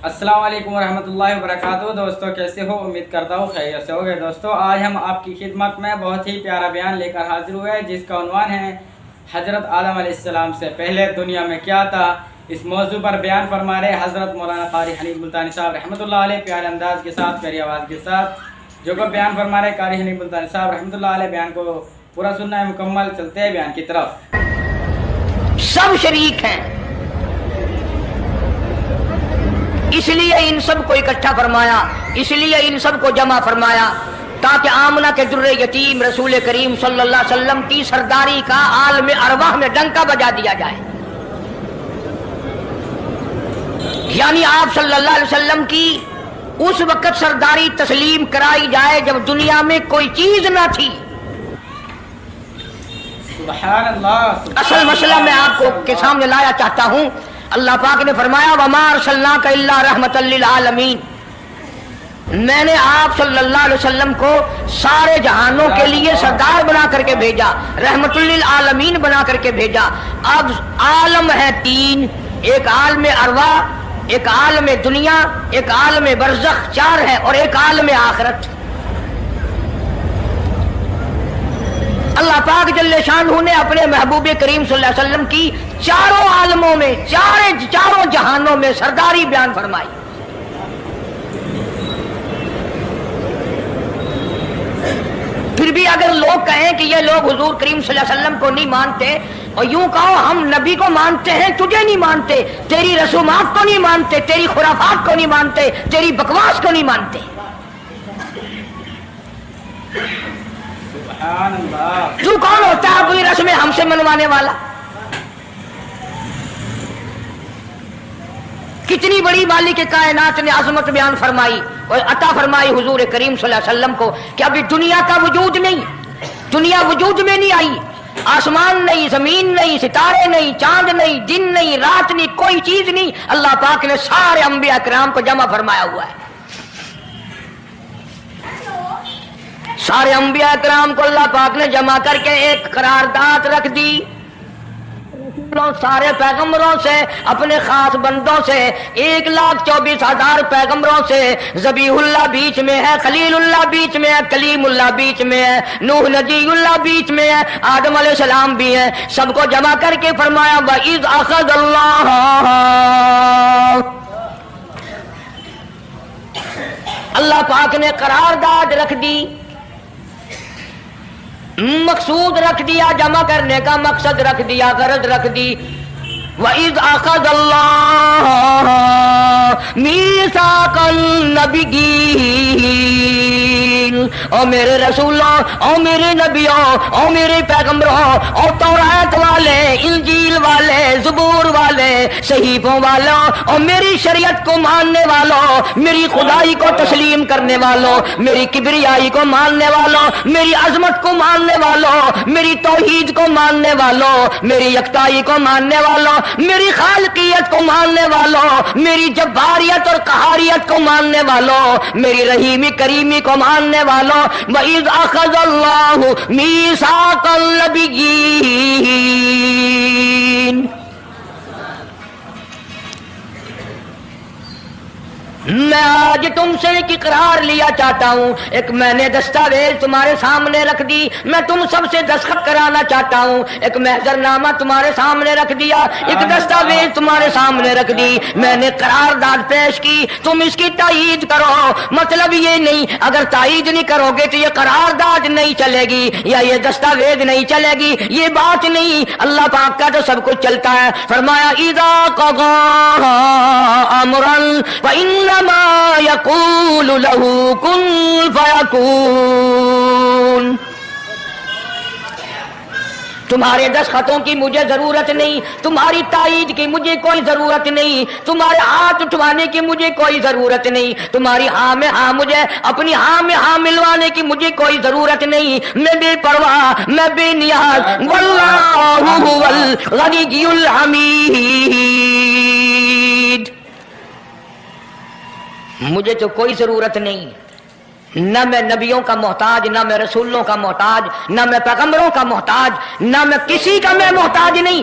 السلام علیکم ورحمۃ اللہ وبرکاتہ۔ دوستو کیسے ہو؟ امید کرتا ہوں خیریت سے ہوگے۔ دوستو آج ہم آپ کی خدمت میں بہت ہی پیارا بیان لے کر حاضر ہوئے جس کا عنوان ہے حضرت آدم علیہ السلام سے پہلے دنیا میں کیا تھا۔ اس موضوع پر بیان فرما رہے حضرت مولانا قاری حنیف ملتانی صاحب رحمۃ اللہ علیہ، پیارے انداز کے ساتھ، پیاری آواز کے ساتھ جو کہ بیان فرما رہے قاری حنیف ملتانی صاحب رحمۃ اللہ علیہ۔ بیان کو پورا سننا ہے مکمل، چلتے ہیں بیان کی طرف۔ سب شریک ہیں، اس لیے ان سب کو اکٹھا فرمایا، اس لیے ان سب کو جمع فرمایا تاکہ آمنہ کے در یتیم رسول کریم صلی اللہ علیہ وسلم کی سرداری کا عالم ارواح میں ڈنکا بجا دیا جائے، یعنی آپ صلی اللہ علیہ وسلم کی اس وقت سرداری تسلیم کرائی جائے جب دنیا میں کوئی چیز نہ تھی۔ سبحان اللہ۔ اصل مسئلہ میں آپ کو کے سامنے لایا چاہتا ہوں۔ اللہ پاک نے فرمایا وَمَا أَرْسَلْنَاكَ إِلَّا رَحْمَةً لِّلْعَالَمِينَ، میں نے آپ صلی اللہ علیہ وسلم کو سارے جہانوں کے لیے سردار بنا کر کے بھیجا، رحمت للعالمین بنا کر کے بھیجا۔ اب عالم ہے تین، ایک عالم ارواح، ایک عالم دنیا، ایک عالم برزخ، چار ہے، اور ایک عالم آخرت۔ اللہ پاک جل شانہ نے اپنے محبوب کریم صلی اللہ علیہ وسلم کی چاروں عالموں میں، چاروں جہانوں میں سرداری بیان فرمائی۔ پھر بھی اگر لوگ کہیں کہ یہ لوگ حضور کریم صلی اللہ علیہ وسلم کو نہیں مانتے، اور یوں کہو ہم نبی کو مانتے ہیں، تجھے نہیں مانتے، تیری رسومات کو نہیں مانتے، تیری خرافات کو نہیں مانتے، تیری بکواس کو نہیں مانتے، تو کون ہوتا ہے اپنی رسمیں ہم سے منوانے والا؟ کتنی بڑی مالک کائنات نے عظمت بیان فرمائی اور عطا فرمائی حضور کریم صلی اللہ علیہ وسلم کو کہ ابھی دنیا کا وجود نہیں، دنیا وجود میں نہیں آئی، آسمان نہیں، زمین نہیں، ستارے نہیں، چاند نہیں، دن نہیں، رات نہیں، کوئی چیز نہیں، اللہ پاک نے سارے انبیاء کرام کو جمع فرمایا ہوا ہے۔ سارے انبیاء کرام کو اللہ پاک نے جمع کر کے ایک قرارداد رکھ دی، سارے پیغمبروں سے، اپنے خاص بندوں سے، 1,24,000 پیغمبروں سے، ذبیح اللہ بیچ میں ہے، خلیل اللہ بیچ میں ہے، کلیم اللہ بیچ میں ہے، نوح نجی اللہ بیچ میں ہے، آدم علیہ السلام بھی ہے، سب کو جمع کر کے فرمایا وَإِذْ أَخَذَ اللَّهُ، اللہ پاک نے قرارداد رکھ دی، مقصود رکھ دیا، جمع کرنے کا مقصد رکھ دیا، غرض رکھ دی۔ وَإِذْ أَخَذَ اللَّهُ مِيثَاقَ النَّبِيِّينَ، او میرے رسولوں، او میرے نبیوں، او میرے پیغمبروں، او تورات والے، انجیل والے، زبور والے، صحیفوں والوں، اور میری شریعت کو ماننے والوں، میری خدائی کو تسلیم کرنے والوں، میری کبریائی کو ماننے والوں، میری عظمت کو ماننے والوں، میری توحید کو ماننے والوں، میری یکتائی کو ماننے والوں، میری خالقیت کو ماننے والوں، میری جباریت اور قہاریت کو ماننے والوں، میری رحیمی کریمی کو ماننے والوں۔ وَإِذْ أَخَذَ اللَّهُ مِيثَاقَ النَّبِيِّينَ، میں آج تم سے ایک اقرار لیا چاہتا ہوں، ایک میں نے دستاویز تمہارے سامنے رکھ دی، میں تم سب سے دستخط کرانا چاہتا ہوں، ایک محضر نامہ تمہارے سامنے رکھ دیا، ایک دستاویز تمہارے سامنے رکھ دی، میں نے قرارداد پیش کی، تم اس کی تائید کرو۔ مطلب یہ نہیں اگر تائید نہیں کرو گے تو یہ قرارداد نہیں چلے گی یا یہ دستاویز نہیں چلے گی، یہ بات نہیں، اللہ پاک کا تو سب کچھ چلتا ہے۔ فرمایا اذا قضى امرا فإن ما يقول له كن فيكون، تمہارے دستخطوں کی مجھے ضرورت نہیں، تمہاری تائید کی مجھے کوئی ضرورت نہیں، تمہارے ہاتھ اٹھوانے کی مجھے کوئی ضرورت نہیں، تمہاری ہاں میں ہاں، مجھے اپنی ہاں میں ہاں ملوانے کی مجھے کوئی ضرورت نہیں، میں بے پرواہ، میں بے نیاز، واللہ هو الغنی الحمید، مجھے تو کوئی ضرورت نہیں، نہ میں نبیوں کا محتاج، نہ میں رسولوں کا محتاج، نہ میں پیغمبروں کا محتاج، نہ میں کسی کا میں محتاج نہیں۔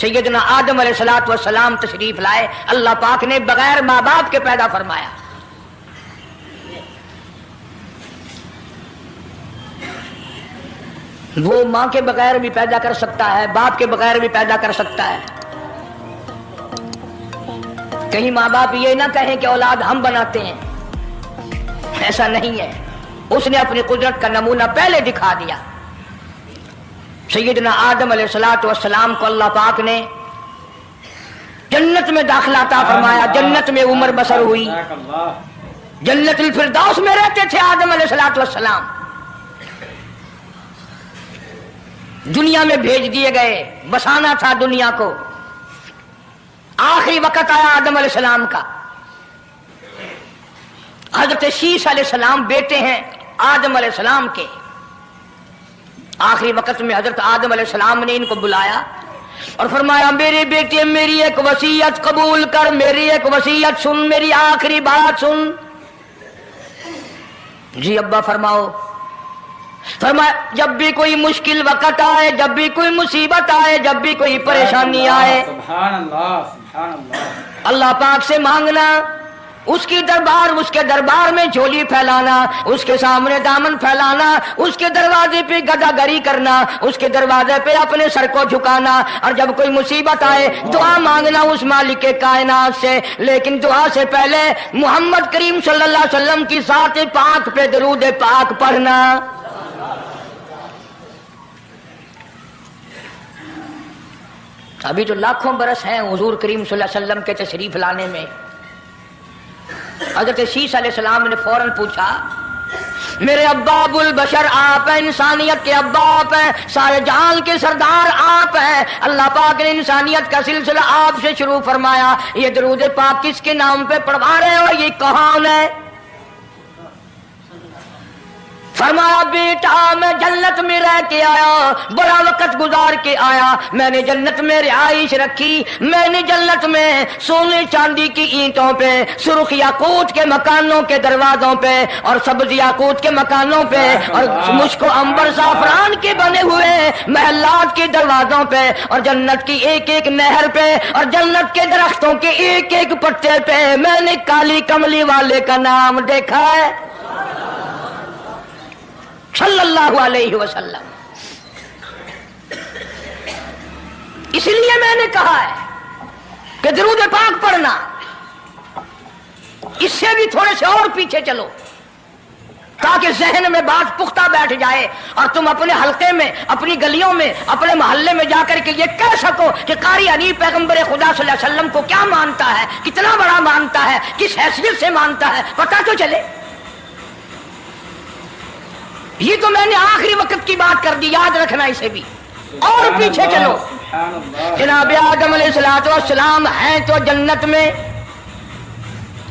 سیدنا آدم علیہ الصلوۃ والسلام تشریف لائے، اللہ پاک نے بغیر ماں باپ کے پیدا فرمایا۔ وہ ماں کے بغیر بھی پیدا کر سکتا ہے، باپ کے بغیر بھی پیدا کر سکتا ہے۔ کہیں ماں باپ یہ نہ کہیں کہ اولاد ہم بناتے ہیں، ایسا نہیں ہے، اس نے اپنی قدرت کا نمونہ پہلے دکھا دیا۔ سیدنا آدم علیہ الصلوۃ والسلام کو اللہ پاک نے جنت میں داخلہ عطا فرمایا، جنت میں عمر بسر ہوئی، جنت الفردوس میں رہتے تھے آدم علیہ الصلوۃ والسلام۔ دنیا میں بھیج دیے گئے، بسانا تھا دنیا کو۔ آخری وقت آیا آدم علیہ السلام کا۔ حضرت شیش علیہ السلام بیٹے ہیں آدم علیہ السلام کے۔ آخری وقت میں حضرت آدم علیہ السلام نے ان کو بلایا اور فرمایا میرے بیٹے میری ایک وصیت قبول کر، میری ایک وصیت سن، میری آخری بات سن۔ جی ابا فرماؤ۔ فرمایا جب بھی کوئی مشکل وقت آئے، جب بھی کوئی مصیبت آئے، جب بھی کوئی پریشانی آئے، سبحان اللہ سبحان اللہ، اللہ پاک سے مانگنا، اس کے دربار میں جھولی پھیلانا، اس کے سامنے دامن پھیلانا، اس کے دروازے پہ گدا گری کرنا، اس کے دروازے پہ اپنے سر کو جھکانا، اور جب کوئی مصیبت آئے دعا مانگنا اس مالک کائنات سے۔ لیکن دعا سے پہلے محمد کریم صلی اللہ علیہ وسلم کی ذات پاک پہ درود پاک پڑھنا۔ ابھی تو لاکھوں برس ہیں حضور کریم صلی اللہ علیہ وسلم کے تشریف لانے میں۔ حضرت شیش علیہ السلام نے فوراً پوچھا میرے ابا ابو البشر آپ ہیں، انسانیت کے ابا آپ ہیں، سارے جہان کے سردار آپ ہیں۔ اللہ پاک نے انسانیت کا سلسلہ آپ سے شروع فرمایا، یہ درود پاک کس کے نام پہ پڑھوا رہے ہو، یہ کون ہے؟ فرمایا بیٹا میں جنت میں رہ کے آیا، بڑا وقت گزار کے آیا، میں نے جنت میں رہائش رکھی، میں نے جنت میں سونے چاندی کی اینٹوں پہ، سرخ یاقوت کے مکانوں کے دروازوں پہ، اور سبز یاقوت کے مکانوں پہ، اور مشک و عنبر زعفران کے بنے ہوئے محلات کے دروازوں پہ، اور جنت کی ایک ایک نہر پہ، اور جنت کے درختوں کے ایک ایک پتے پہ میں نے کالی کملی والے کا نام دیکھا ہے صلی اللہ علیہ وسلم۔ اس لیے میں نے کہا ہے کہ درود پاک پڑھنا، اس سے بھی تھوڑے سے اور پیچھے چلو تاکہ ذہن میں بات پختہ بیٹھ جائے، اور تم اپنے حلقے میں، اپنی گلیوں میں، اپنے محلے میں جا کر کے یہ کہہ سکو کہ قاری حنیف پیغمبر خدا صلی اللہ علیہ وسلم کو کیا مانتا ہے، کتنا بڑا مانتا ہے، کس حیثیت سے مانتا ہے، پتہ تو چلے۔ یہ تو میں نے آخری وقت کی بات کر دی، یاد رکھنا اسے بھی۔ اور پیچھے چلو، جناب آدم علیہ الصلوۃ والسلام ہیں تو جنت میں،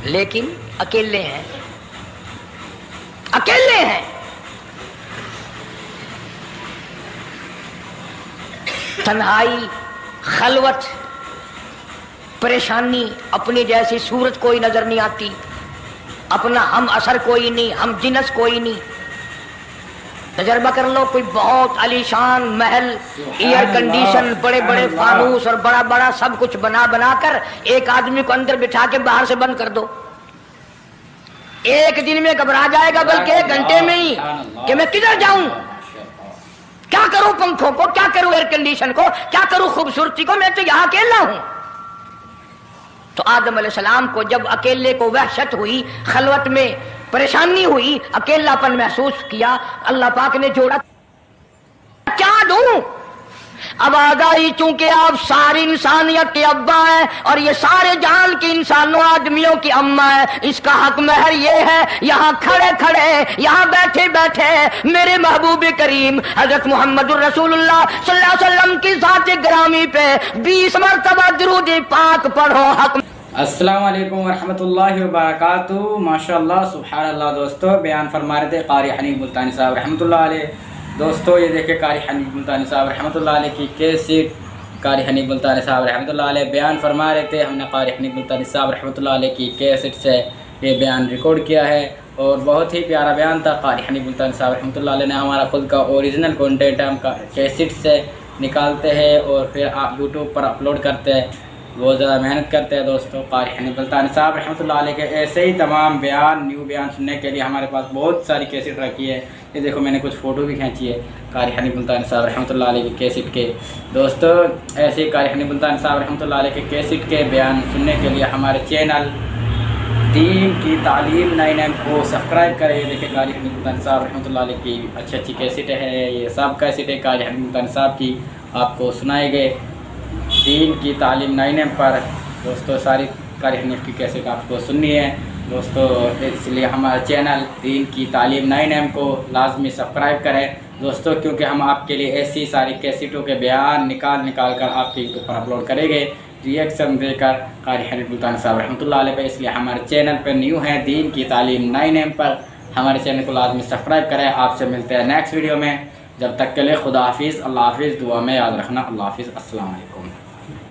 لیکن اکیلے ہیں، اکیلے ہیں۔ تنہائی، خلوت، پریشانی، اپنی جیسی صورت کوئی نظر نہیں آتی، اپنا ہم اثر کوئی نہیں، ہم جنس کوئی نہیں۔ تجربہ کر لو، کوئی بہت عالی شان محل، ایئر کنڈیشن، بڑے بڑے فانوس اور بڑا بڑا سب کچھ بنا کر ایک آدمی کو اندر بٹھا کے باہر سے بند کر دو، ایک دن میں گھبرا جائے گا، بلکہ ایک گھنٹے میں ہی کہ میں کدھر جاؤں، کیا کروں پنکھوں کو، کیا کروں ایئر کنڈیشن کو، کیا کروں خوبصورتی کو، میں تو یہاں اکیلا ہوں۔ تو آدم علیہ السلام کو جب اکیلے کو وحشت ہوئی، خلوت میں پریشانی ہوئی، اکیلا پن محسوس کیا، اللہ پاک نے جوڑا کیا دوں؟ اب آگاہی چونکہ آپ ساری انسانیت کے ابا ہیں اور یہ سارے جہان کے انسانوں آدمیوں کی اماں ہے، اس کا حق مہر یہ ہے، یہاں کھڑے کھڑے، یہاں بیٹھے بیٹھے میرے محبوب کریم حضرت محمد الرسول اللہ صلی اللہ علیہ وسلم کی ذات گرامی پہ 20 مرتبہ درود پاک پڑھو۔ حق السلام علیکم ورحمۃ اللہ وبرکاتہ۔ ماشاءاللہ سبحان اللہ دوستو، بیان فرما رہے تھے قاری حنیف ملتانی صاحب رحمۃ اللہ علیہ۔ دوستو یہ دیکھیں قاری حنیف ملتانی صاحب رحمۃ اللہ علیہ کی کیسٹ، قاری حنیف ملتانی صاحب رحمۃ اللہ علیہ بیان فرما رہے تھے، ہم نے قاری حنیف ملتانی صاحب رحمۃ اللہ علیہ کی کیسٹ سے یہ بیان ریکارڈ کیا ہے، اور بہت ہی پیارا بیان تھا۔ قاری حنیف ملتانی صاحب رحمۃ اللہ علیہ نے ہمارا خود کا اوریجنل کانٹینٹ ہم کا کیسٹ سے نکالتے ہیں اور پھر آپ یوٹیوب پر اپلوڈ کرتے ہیں، بہت زیادہ محنت کرتے ہیں دوستوں۔ قاری حنیف ملتانی صاحب رحمۃ اللہ علیہ کے ایسے ہی تمام بیان، نیو بیان سننے کے لیے ہمارے پاس بہت ساری کیسٹ رکھی ہے۔ یہ دیکھو میں نے کچھ فوٹو بھی کھینچی ہے قاری حنیف ملتانی صاحب رحمۃ اللہ علیہ کی کیسٹ کے۔ دوستو ایسے ہی قاری حنیف ملتانی صاحب رحمۃ اللہ علیہ کے کیسٹ کے بیان سننے کے لیے ہمارے چینل دین کی تعلیم 9M کو سبسکرائب کریں۔ یہ دیکھیں قاری حنیف ملتانی صاحب رحمۃ اللہ علیہ کی اچھی اچھی کیسٹیں ہیں، یہ سب کیسٹیں قاری حنیف ملتانی صاحب کی آپ کو سنائے گئے دین کی تعلیم 9M پر۔ دوستو ساری قاری حنیف کی کیسٹ آپ کو سننی ہے دوستو، اس لیے ہمارا چینل دین کی تعلیم 9M کو لازمی سبسکرائب کریں دوستو، کیونکہ ہم آپ کے لیے ایسی ساری کیسٹوں کے بیان نکال کر آپ کے یوٹیوب پر اپلوڈ کریں گے، ریئیکشن دے کر قاری حنیف ملتانی صاحب رحمۃ اللہ علیہ پہ۔ اس لیے ہمارے چینل پہ نیو ہیں دین کی تعلیم 9M پر، ہمارے چینل کو لازمی سبسکرائب کریں۔ آپ سے ملتے ہیں نیکسٹ ویڈیو میں، جب تک کے لیے خدا حافظ، اللہ حافظ، دعا میں یاد رکھنا، اللہ حافظ، السلام علیکم۔